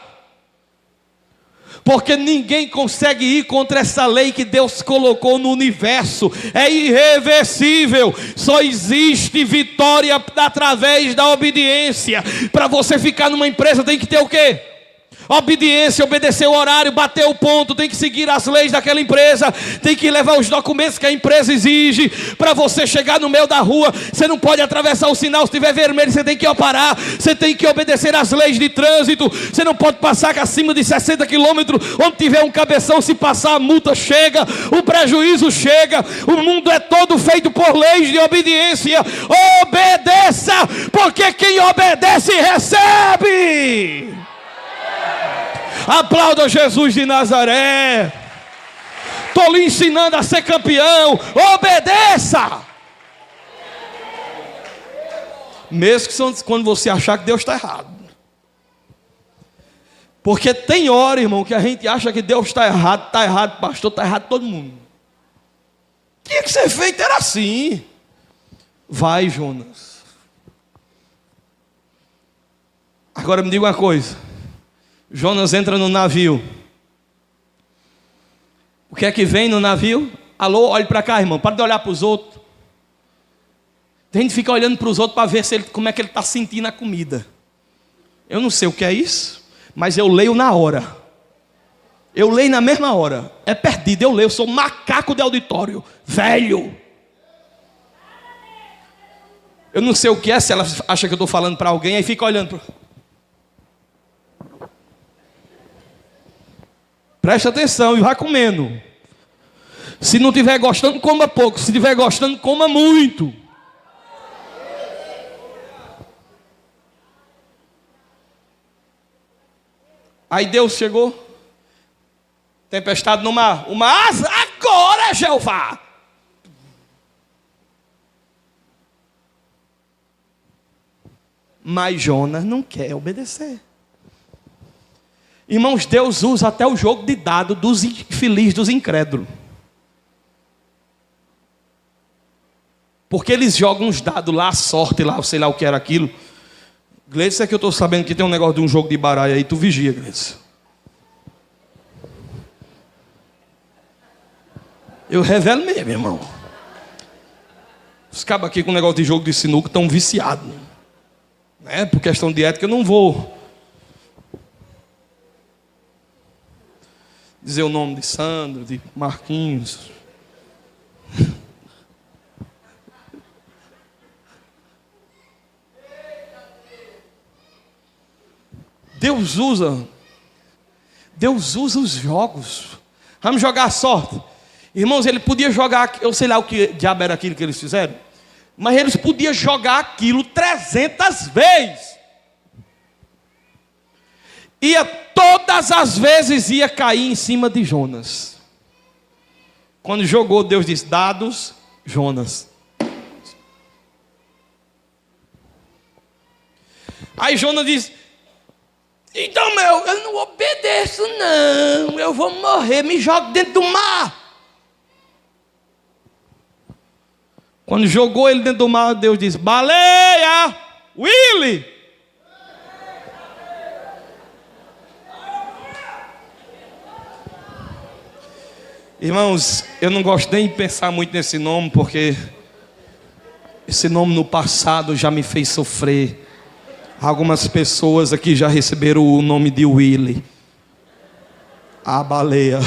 Porque ninguém consegue ir contra essa lei que Deus colocou no universo. É irreversível. Só existe vitória através da obediência. Para você ficar numa empresa tem que ter o quê? Obediência, obedecer o horário, bater o ponto, tem que seguir as leis daquela empresa, tem que levar os documentos que a empresa exige. Para você chegar no meio da rua, você não pode atravessar o sinal, se estiver vermelho você tem que parar, você tem que obedecer às leis de trânsito, você não pode passar acima de 60 km, onde tiver um cabeção, se passar a multa chega, o prejuízo chega. O mundo é todo feito por leis de obediência. Obedeça, porque quem obedece recebe. Aplauda Jesus de Nazaré. Estou lhe ensinando a ser campeão. Obedeça. Mesmo que quando você achar que Deus está errado. Porque tem hora, irmão, que a gente acha que Deus está errado, pastor, está errado todo mundo. Tinha que ser feito, era assim. Vai, Jonas. Agora me diga uma coisa. Jonas entra no navio. O que é que vem no navio? Alô, olhe para cá, irmão, para de olhar para os outros. A gente fica olhando para os outros para ver como é que ele está sentindo a comida. Eu não sei o que é isso, mas eu leio na hora. Eu leio na mesma hora. É perdido, eu leio. Eu sou macaco de auditório. Velho. Eu não sei o que é, se ela acha que eu estou falando para alguém, aí fica olhando. Presta atenção e vá comendo. Se não estiver gostando, coma pouco. Se estiver gostando, coma muito. Aí Deus chegou. Tempestade no mar. O mar, agora, Jeová. Mas Jonas não quer obedecer. Irmãos, Deus usa até o jogo de dado dos infelizes, dos incrédulos. Porque eles jogam uns dados lá, sorte lá, sei lá o que era aquilo. Gleice, é que eu estou sabendo que tem um negócio de um jogo de baralho aí, tu vigia, Gleice. Eu revelo mesmo, irmão. Os cabos aqui com um negócio de jogo de sinuca estão viciados. Né? Por questão de ética, eu não vou dizer o nome de Sandro, de Marquinhos. Deus usa os jogos. Vamos jogar a sorte. Irmãos, ele podia jogar, eu sei lá o que diabo era aquilo que eles fizeram, mas eles podiam jogar aquilo 300 vezes. Todas as vezes ia cair em cima de Jonas. Quando jogou, Deus disse: dados, Jonas. Aí Jonas disse: então, eu não obedeço não, eu vou morrer, me jogo dentro do mar. Quando jogou ele dentro do mar, Deus disse: baleia, Willy. Irmãos, eu não gosto nem de pensar muito nesse nome, porque esse nome no passado já me fez sofrer. Algumas pessoas aqui já receberam o nome de Willy, a baleia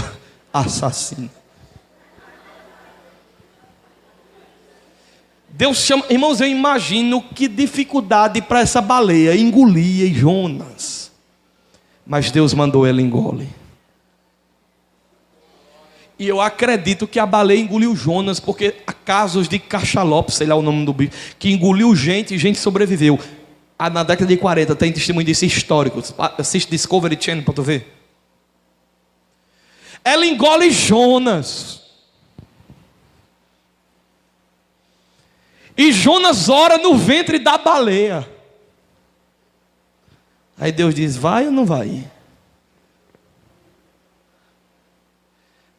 assassina. Deus chama, irmãos, eu imagino que dificuldade para essa baleia engolir Jonas. Mas Deus mandou ela engolir. E eu acredito que a baleia engoliu Jonas, porque há casos de cachalote, sei lá o nome do bicho, que engoliu gente e gente sobreviveu. Na década de 40 tem testemunho disso histórico. Assiste Discovery Channel para tu ver. Ela engole Jonas. E Jonas ora no ventre da baleia. Aí Deus diz: vai ou não vai?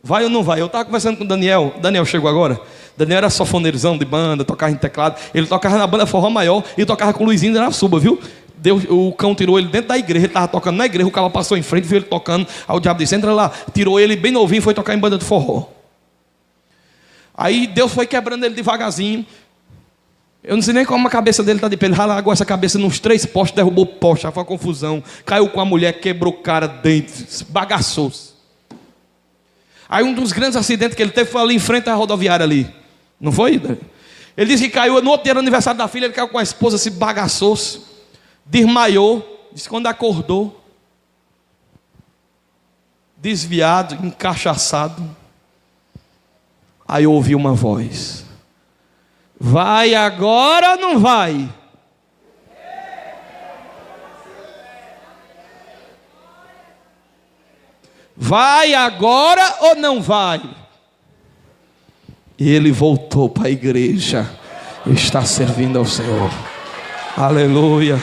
Vai ou não vai? Eu estava conversando com o Daniel. Daniel chegou agora. Daniel era sofoneirozão de banda, tocava em teclado. Ele tocava na banda Forró Maior e tocava com o Luizinho da Suba, viu? O cão tirou ele dentro da igreja. Ele estava tocando na igreja, o cara passou em frente, viu ele tocando. Aí o diabo disse: entra lá. Tirou ele bem novinho e foi tocar em banda de forró. Aí Deus foi quebrando ele devagarzinho. Eu não sei nem como a cabeça dele está de pé. Ele ralagou essa cabeça nos 3 postes, derrubou o poste, foi uma confusão. Caiu com a mulher, quebrou o cara dentro, bagaçou-se. Aí um dos grandes acidentes que ele teve foi ali em frente à rodoviária ali. Não foi? Ele disse que caiu, no outro dia era aniversário da filha, ele caiu com a esposa, se bagaçou-se, desmaiou, disse que quando acordou, desviado, encaixaçado, aí ouviu uma voz: vai agora ou não vai? vai agora ou não vai? E ele voltou para a igreja, está servindo ao Senhor. Aleluia.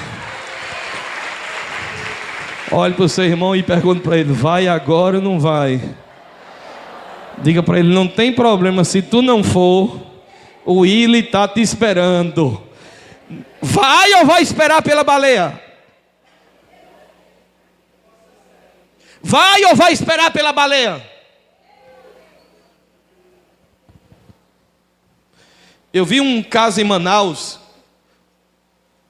Olhe para o seu irmão e pergunte para ele: vai agora ou não vai? Diga para ele: não tem problema se tu não for, o Willy está te esperando. Vai ou vai esperar pela baleia? Vai ou vai esperar pela baleia? Eu vi um caso em Manaus,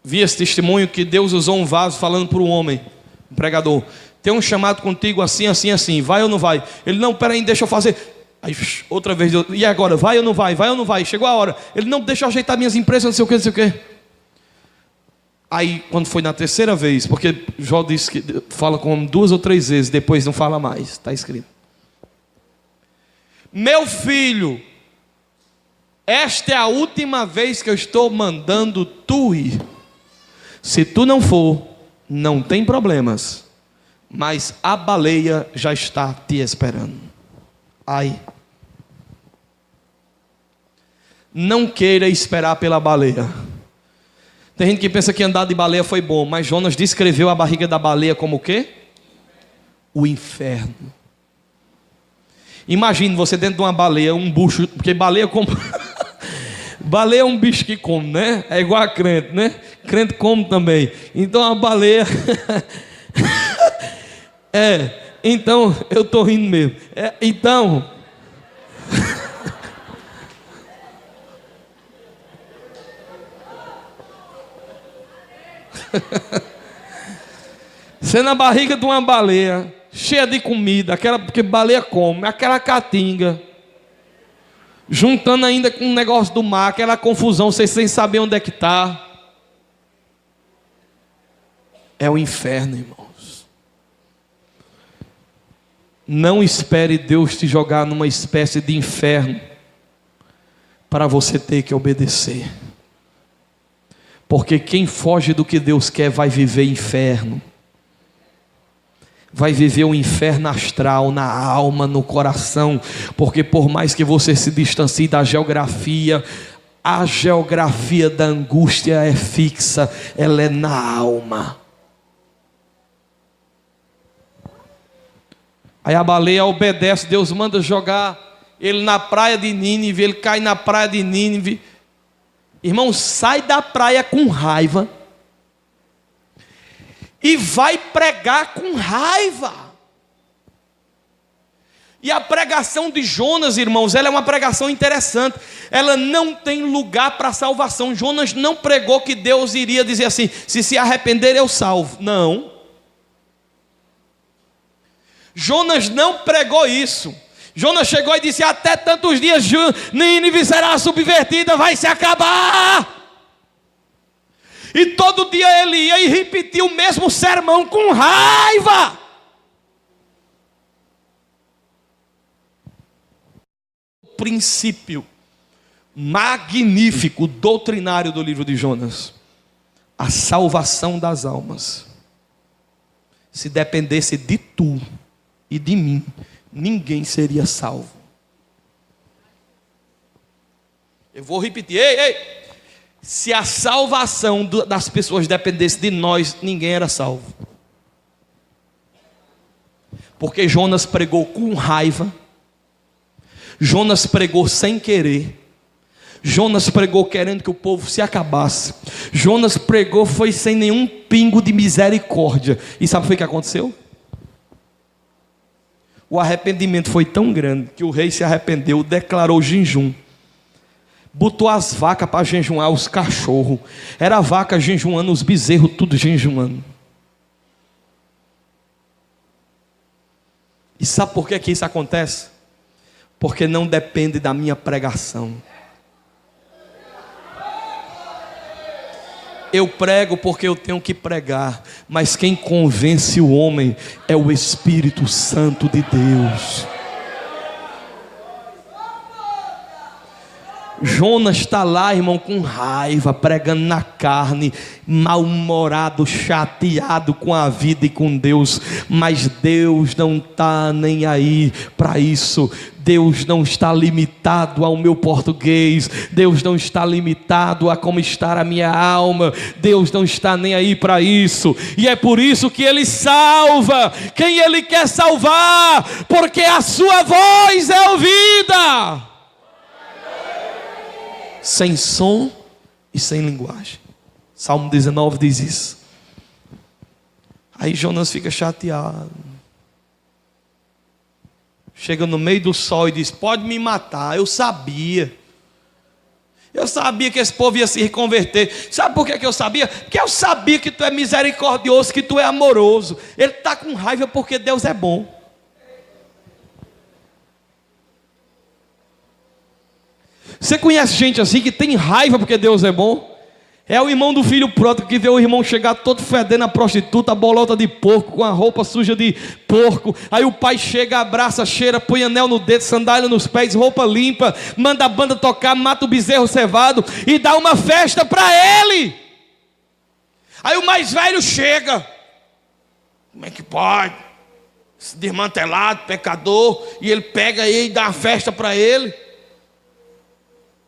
vi esse testemunho que Deus usou um vaso falando para um homem, um pregador: tem um chamado contigo assim, assim, assim, vai ou não vai? Ele: não, peraí, deixa eu fazer. Aí outra vez, e agora, vai ou não vai? Vai ou não vai? Chegou a hora. Ele: não, deixa eu ajeitar minhas empresas, não sei o que, não sei o que. Aí quando foi na terceira vez, porque Jó disse que fala com o homem 2 ou 3 vezes, depois não fala mais, está escrito: meu filho, esta é a última vez que eu estou mandando tu ir. Se tu não for, não tem problemas, mas a baleia já está te esperando. Ai, não queira esperar pela baleia. Tem gente que pensa que andar de baleia foi bom, mas Jonas descreveu a barriga da baleia como o quê? O inferno. Imagine você dentro de uma baleia, um bucho, porque baleia como baleia é um bicho que come, né? É igual a crente, né? Crente come também. Então a baleia então eu estou rindo mesmo. Então você na barriga de uma baleia, cheia de comida, porque baleia come, aquela catinga, juntando ainda com o negócio do mar, aquela confusão, vocês sem saber onde é que está. É o inferno, irmãos. Não espere Deus te jogar numa espécie de inferno para você ter que obedecer. Porque quem foge do que Deus quer vai viver inferno. Vai viver um inferno astral na alma, no coração. Porque por mais que você se distancie da geografia, a geografia da angústia é fixa, ela é na alma. Aí a baleia obedece, Deus manda jogar ele na praia de Nínive, ele cai na praia de Nínive. Irmão, sai da praia com raiva e vai pregar com raiva. E a pregação de Jonas, irmãos, ela é uma pregação interessante. Ela não tem lugar para salvação. Jonas não pregou que Deus iria dizer assim: se arrepender eu salvo. Não. Jonas não pregou isso. Jonas chegou e disse: até tantos dias Nínive será subvertida, vai se acabar. E todo dia ele ia e repetia o mesmo sermão com raiva. O princípio magnífico, doutrinário do livro de Jonas: a salvação das almas. Se dependesse de tu e de mim, ninguém seria salvo. Eu vou repetir: ei. Se a salvação das pessoas dependesse de nós, ninguém era salvo. Porque Jonas pregou com raiva. Jonas pregou sem querer. Jonas pregou querendo que o povo se acabasse. Jonas pregou foi sem nenhum pingo de misericórdia. E sabe o que aconteceu? O arrependimento foi tão grande que o rei se arrependeu, declarou jejum. Botou as vacas para jejuar, os cachorros. Era a vaca jejuando, os bezerros tudo jejuando. E sabe por que isso acontece? Porque não depende da minha pregação. Eu prego porque eu tenho que pregar, mas quem convence o homem é o Espírito Santo de Deus. Jonas está lá, irmão, com raiva, pregando na carne, mal-humorado, chateado com a vida e com Deus. Mas Deus não está nem aí para isso. Deus não está limitado ao meu português. Deus não está limitado a como está a minha alma. Deus não está nem aí para isso. E é por isso que Ele salva quem Ele quer salvar, porque a sua voz é ouvida, sem som e sem linguagem. Salmo 19 diz isso. Aí Jonas fica chateado. Chega no meio do sol e diz: pode me matar. Eu sabia que esse povo ia se converter. Sabe por que eu sabia? Porque eu sabia que tu é misericordioso, que tu é amoroso. Ele está com raiva porque Deus é bom. Você conhece gente assim que tem raiva porque Deus é bom? É o irmão do filho pródigo que vê o irmão chegar todo fedendo a prostituta, a bolota de porco, com a roupa suja de porco. Aí o pai chega, abraça, cheira, põe anel no dedo, sandália nos pés, roupa limpa, manda a banda tocar, mata o bezerro cevado e dá uma festa para ele. Aí o mais velho chega: como é que pode? Esse desmantelado, pecador. E ele pega ele e dá uma festa para ele.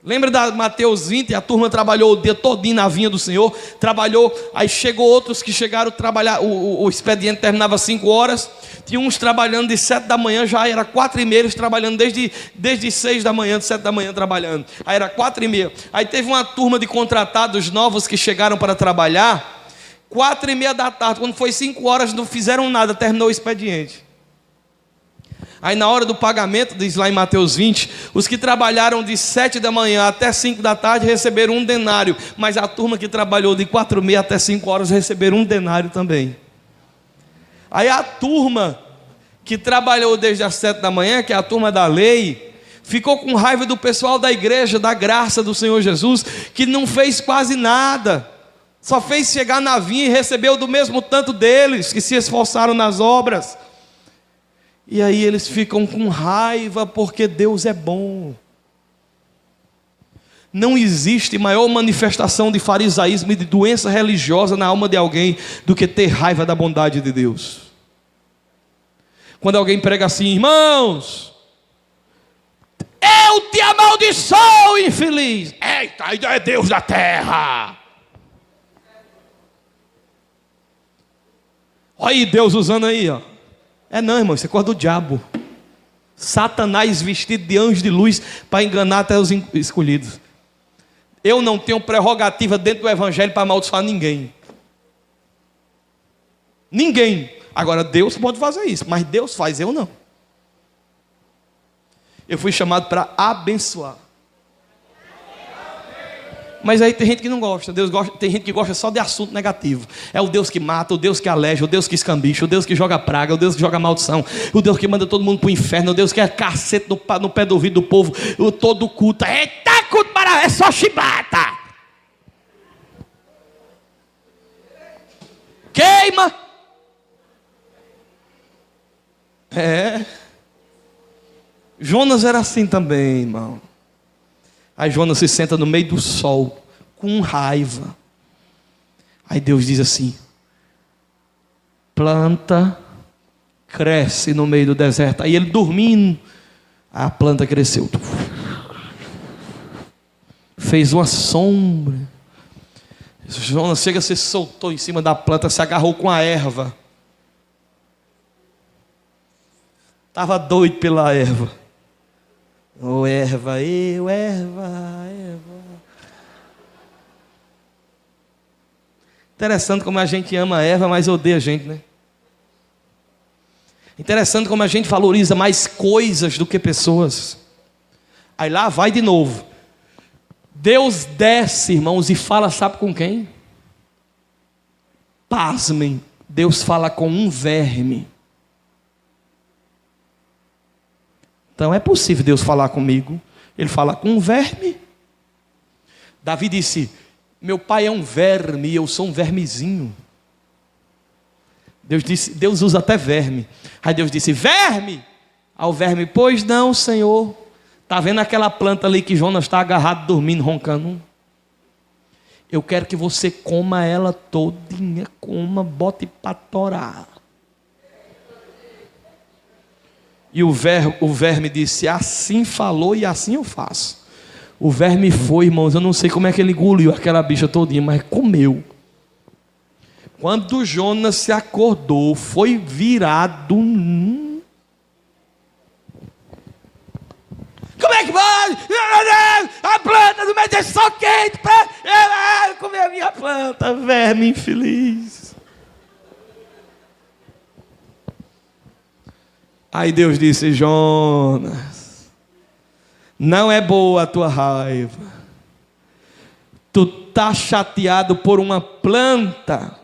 Lembra da Mateus 20? A turma trabalhou o dia todinho na vinha do Senhor. Trabalhou, aí chegou outros que chegaram a trabalhar. O expediente terminava às 5 horas. Tinha uns trabalhando de 7 da manhã, já era 4h30. Eles trabalhando desde 6 da manhã, de 7 da manhã trabalhando. Aí era 4h30. Aí teve uma turma de contratados novos que chegaram para trabalhar 4h30 da tarde. Quando foi 5 horas, não fizeram nada, terminou o expediente. Aí na hora do pagamento, diz lá em Mateus 20, os que trabalharam de 7 da manhã até 5 da tarde receberam 1 denário, mas a turma que trabalhou de 4h30 até 5 horas receberam 1 denário também. Aí a turma que trabalhou desde as 7 da manhã, que é a turma da lei, ficou com raiva do pessoal da igreja, da graça do Senhor Jesus, que não fez quase nada, só fez chegar na vinha e recebeu do mesmo tanto deles, que se esforçaram nas obras. E aí eles ficam com raiva porque Deus é bom. Não existe maior manifestação de farisaísmo e de doença religiosa na alma de alguém do que ter raiva da bondade de Deus. Quando alguém prega assim: irmãos, eu te amaldiçoo, infeliz. Eita, ainda é Deus da terra. Olha aí Deus usando aí, ó. Não, irmão, isso é coisa do diabo. Satanás vestido de anjo de luz para enganar até os escolhidos. Eu não tenho prerrogativa dentro do evangelho para amaldiçoar ninguém. Ninguém. Agora Deus pode fazer isso, mas Deus faz, eu não. Eu fui chamado para abençoar. Mas aí tem gente que não gosta. Tem gente que gosta só de assunto negativo. É o Deus que mata, o Deus que aleja, o Deus que escambicha, o Deus que joga praga, o Deus que joga maldição, o Deus que manda todo mundo para o inferno, o Deus que é cacete no pé do ouvido do povo, todo culto. Eita, culto para, é só chibata. Queima. Jonas era assim também, irmão. Aí Jonas se senta no meio do sol, com raiva. Aí Deus diz assim: planta, cresce no meio do deserto. Aí ele dormindo, a planta cresceu. Fez uma sombra. Jonas chega, se soltou em cima da planta, se agarrou com a erva. Estava doido pela erva. Oh, erva, erva. Interessante como a gente ama a erva, mas odeia a gente, né? Interessante como a gente valoriza mais coisas do que pessoas. Aí lá vai de novo. Deus desce, irmãos, e fala, sabe com quem? Pasmem, Deus fala com um verme. Então é possível Deus falar comigo. Ele fala com um verme. Davi disse: meu pai é um verme e eu sou um vermezinho. Deus usa até verme. Aí Deus disse: verme. Ao verme: pois não, Senhor. Está vendo aquela planta ali que Jonas está agarrado, dormindo, roncando? Eu quero que você coma ela todinha, coma, bote para torar. E o verme disse, assim falou e assim eu faço. O verme foi, irmãos, eu não sei como é que ele engoliu aquela bicha todinha, mas comeu. Quando Jonas se acordou, foi virado. Como é que pode? A planta do meio deixa sol quente para comer a minha planta, verme infeliz. Aí Deus disse, Jonas, não é boa a tua raiva. Tu está chateado por uma planta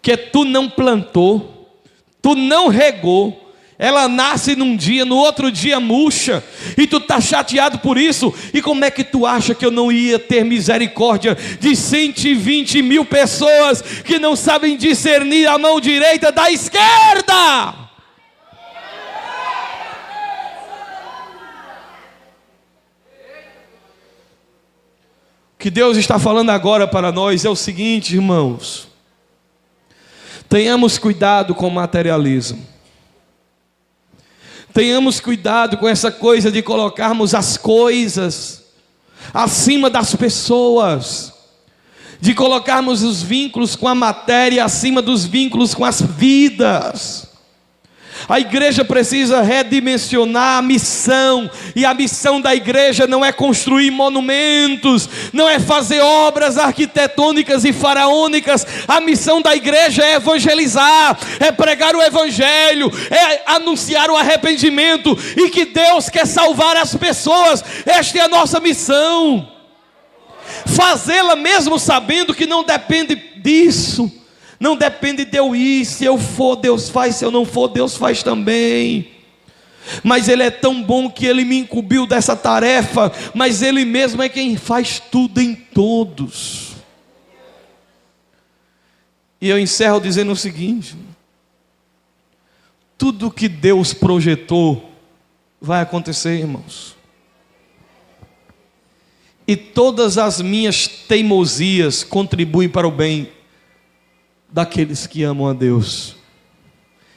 que tu não plantou, tu não regou. Ela nasce num dia, no outro dia murcha, e tu está chateado por isso. E como é que tu acha que eu não ia ter misericórdia de 120 mil pessoas que não sabem discernir a mão direita da esquerda? O que Deus está falando agora para nós é o seguinte, irmãos: tenhamos cuidado com o materialismo. Tenhamos cuidado com essa coisa de colocarmos as coisas acima das pessoas, de colocarmos os vínculos com a matéria acima dos vínculos com as vidas. A igreja precisa redimensionar a missão, e a missão da igreja não é construir monumentos, não é fazer obras arquitetônicas e faraônicas. A missão da igreja é evangelizar, é pregar o evangelho, é anunciar o arrependimento, e que Deus quer salvar as pessoas. Esta é a nossa missão, fazê-la mesmo sabendo que não depende disso. Não depende de eu ir, se eu for Deus faz, se eu não for Deus faz também. Mas Ele é tão bom que Ele me incumbiu dessa tarefa, mas Ele mesmo é quem faz tudo em todos. E eu encerro dizendo o seguinte: tudo que Deus projetou vai acontecer, irmãos. E todas as minhas teimosias contribuem para o bem daqueles que amam a Deus,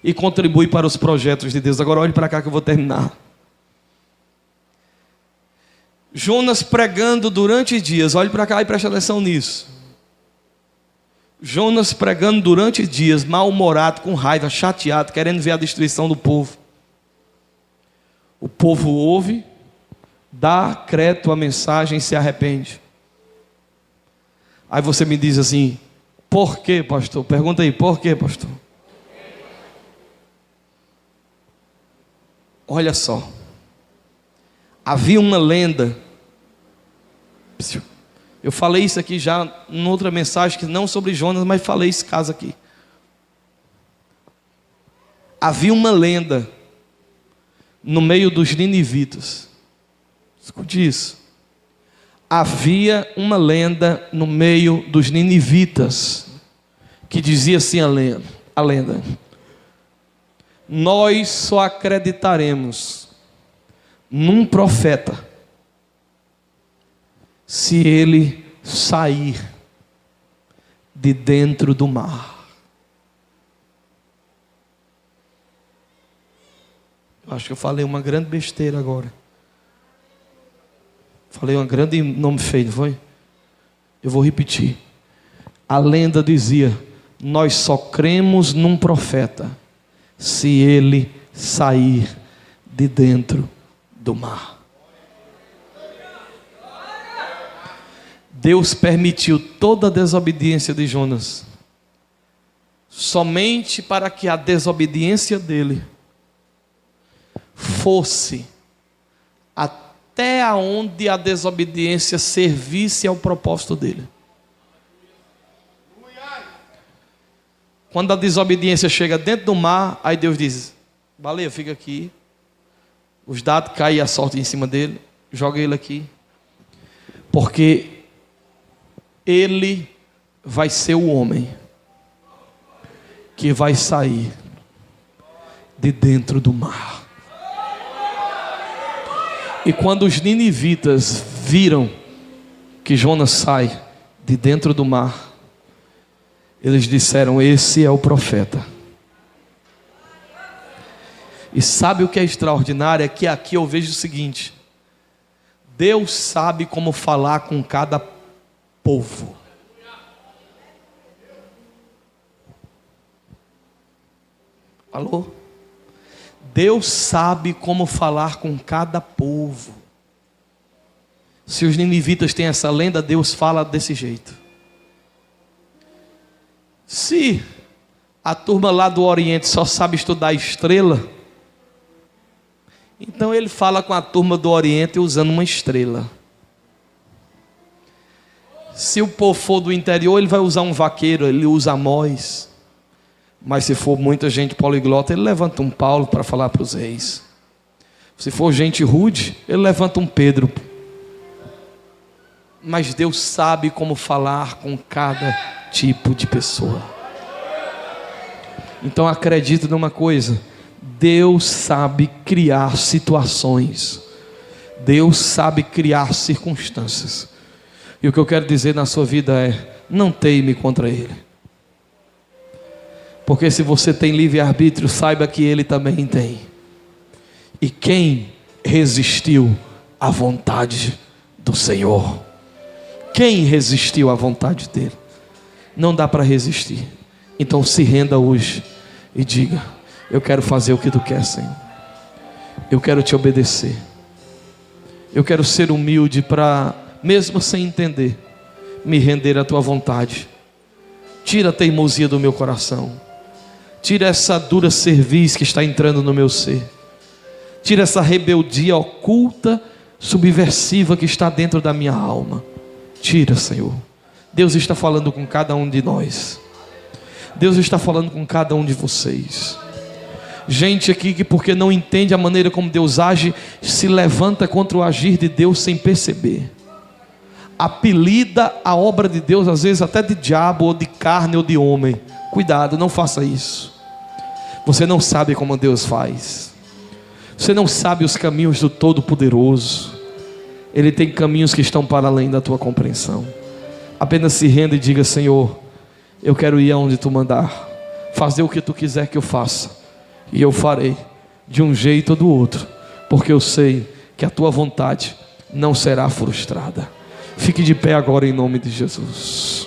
e contribui para os projetos de Deus. Agora olhe para cá que eu vou terminar. Jonas pregando durante dias, olhe para cá e preste atenção nisso. Jonas pregando durante dias, mal-humorado, com raiva, chateado, querendo ver a destruição do povo. O povo ouve, dá crédito à mensagem e se arrepende. Aí você me diz assim: por quê, pastor? Pergunta aí, por quê, pastor? Olha só, havia uma lenda. Eu falei isso aqui já em outra mensagem, que não sobre Jonas, mas falei esse caso aqui. Havia uma lenda no meio dos ninivitas. Escute isso. Havia uma lenda no meio dos ninivitas, que dizia assim a lenda: nós só acreditaremos num profeta se ele sair de dentro do mar. Acho que eu falei uma grande besteira agora. Falei um grande nome feio, não foi? Eu vou repetir. A lenda dizia: nós só cremos num profeta se ele sair de dentro do mar. Deus permitiu toda a desobediência de Jonas somente para que a desobediência dele fosse até aonde a desobediência servisse ao propósito dele. Quando a desobediência chega dentro do mar, aí Deus diz: baleia, fica aqui. Os dados caem a sorte em cima dele, joga ele aqui, porque ele vai ser o homem que vai sair de dentro do mar. E quando os ninivitas viram que Jonas sai de dentro do mar, eles disseram: esse é o profeta. E sabe o que é extraordinário? É que aqui eu vejo o seguinte: Deus sabe como falar com cada povo. Alô? Deus sabe como falar com cada povo. Se os ninivitas têm essa lenda, Deus fala desse jeito. Se a turma lá do Oriente só sabe estudar estrela, então ele fala com a turma do Oriente usando uma estrela. Se o povo for do interior, ele vai usar um vaqueiro, ele usa Amós. Mas se for muita gente poliglota, ele levanta um Paulo para falar para os reis. Se for gente rude, ele levanta um Pedro. Mas Deus sabe como falar com cada tipo de pessoa. Então acredite numa coisa: Deus sabe criar situações, Deus sabe criar circunstâncias. E o que eu quero dizer na sua vida é: não teime contra Ele. Porque se você tem livre-arbítrio, saiba que Ele também tem. E quem resistiu à vontade do Senhor? Quem resistiu à vontade dEle? Não dá para resistir. Então se renda hoje e diga: eu quero fazer o que Tu quer, Senhor. Eu quero Te obedecer. Eu quero ser humilde para, mesmo sem entender, me render à Tua vontade. Tira a teimosia do meu coração. Tira essa dura cerviz que está entrando no meu ser. Tira essa rebeldia oculta, subversiva que está dentro da minha alma. Tira, Senhor. Deus está falando com cada um de nós. Deus está falando com cada um de vocês. Gente aqui que, porque não entende a maneira como Deus age, se levanta contra o agir de Deus sem perceber. Apelida a obra de Deus, às vezes até de diabo, ou de carne, ou de homem. Cuidado, não faça isso. Você não sabe como Deus faz. Você não sabe os caminhos do Todo-Poderoso. Ele tem caminhos que estão para além da tua compreensão. Apenas se renda e diga: Senhor, eu quero ir aonde Tu mandar, fazer o que Tu quiser que eu faça, e eu farei de um jeito ou do outro, porque eu sei que a Tua vontade não será frustrada. Fique de pé agora em nome de Jesus.